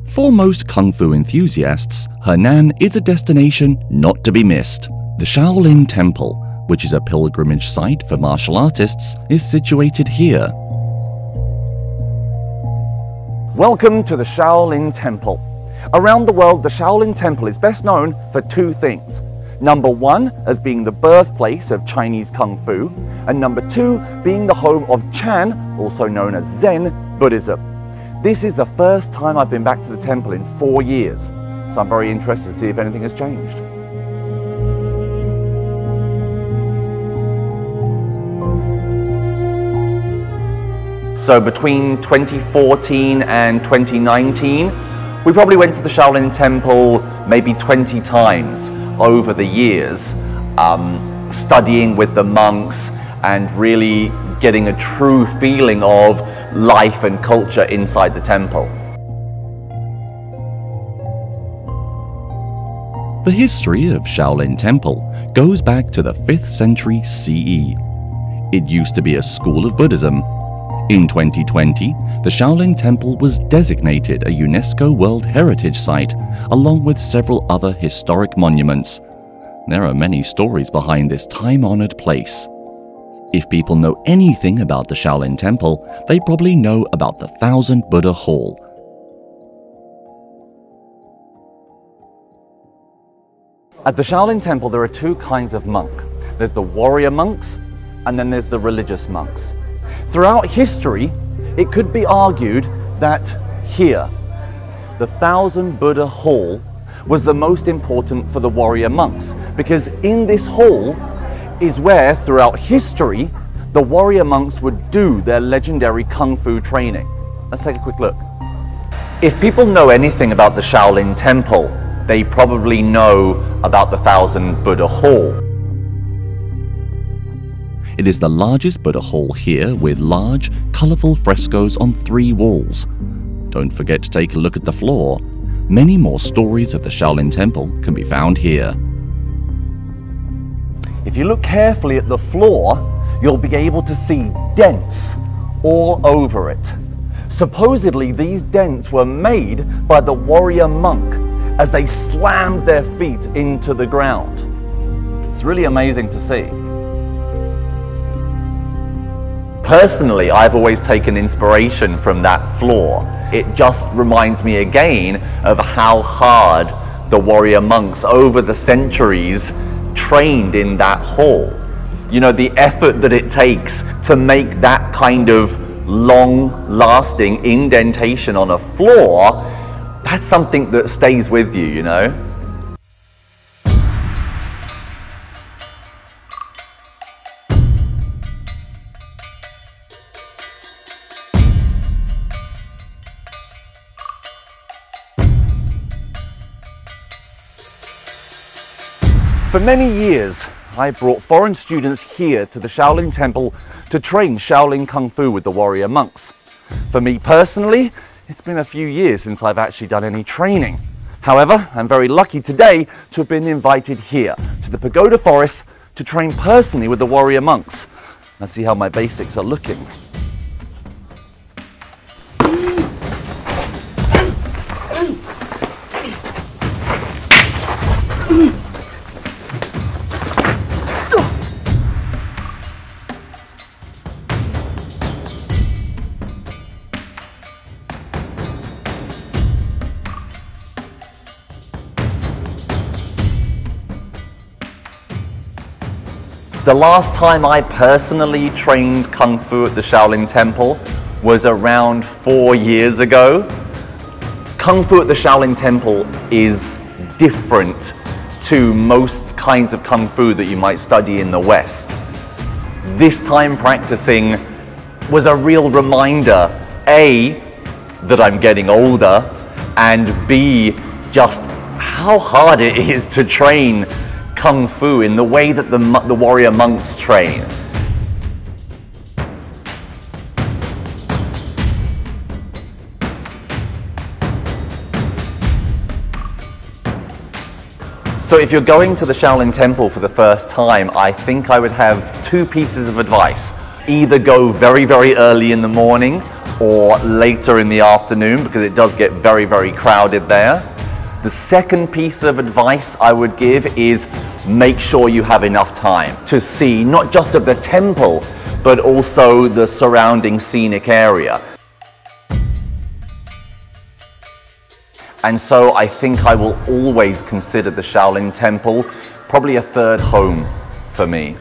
For most Kung Fu enthusiasts, Henan is a destination not to be missed. The Shaolin Temple, which is a pilgrimage site for martial artists, is situated here. Welcome to the Shaolin Temple. Around the world, the Shaolin Temple is best known for two things. Number one, as being the birthplace of Chinese Kung Fu, and number two, being the home of Chan, also known as Zen Buddhism. This is the first time I've been back to the temple in 4 years, so I'm very interested to see if anything has changed. So between 2014 and 2019, we probably went to the Shaolin Temple maybe 20 times over the years, studying with the monks and really getting a true feeling of life and culture inside the temple. The history of Shaolin Temple goes back to the 5th century CE. It used to be a school of Buddhism. In 2020, the Shaolin Temple was designated a UNESCO World Heritage Site, along with several other historic monuments. There are many stories behind this time-honored place. If people know anything about the Shaolin Temple, they probably know about the Thousand Buddha Hall. At the Shaolin Temple, there are two kinds of monk. There's the warrior monks, and then there's the religious monks. Throughout history, it could be argued that here, the Thousand Buddha Hall was the most important for the warrior monks, because in this hall is where, throughout history, the warrior monks would do their legendary Kung Fu training. Let's take a quick look. If people know anything about the Shaolin Temple, they probably know about the Thousand Buddha Hall. It is the largest Buddha hall here, with large, colorful frescoes on 3 walls. Don't forget to take a look at the floor. Many more stories of the Shaolin Temple can be found here. If you look carefully at the floor, you'll be able to see dents all over it. Supposedly, these dents were made by the warrior monk as they slammed their feet into the ground. It's really amazing to see. Personally, I've always taken inspiration from that floor. It just reminds me again of how hard the warrior monks over the centuries trained in that hall. You know, the effort that it takes to make that kind of long-lasting indentation on a floor, that's something that stays with you, you know? For many years, I brought foreign students here to the Shaolin Temple to train Shaolin Kung Fu with the warrior monks. For me personally, it's been a few years since I've actually done any training. However, I'm very lucky today to have been invited here to the Pagoda Forest to train personally with the warrior monks. Let's see how my basics are looking. The last time I personally trained Kung Fu at the Shaolin Temple was around 4 years ago. Kung Fu at the Shaolin Temple is different to most kinds of Kung Fu that you might study in the West. This time practicing was a real reminder, A, that I'm getting older, and B, just how hard it is to train Kung Fu in the way that the warrior monks train. So if you're going to the Shaolin Temple for the first time, I think I would have 2 pieces of advice. Either go very, very early in the morning, or later in the afternoon because it does get very, very crowded there. The second piece of advice I would give is make sure you have enough time to see not just of the temple, but also the surrounding scenic area. And so I think I will always consider the Shaolin Temple probably a third home for me.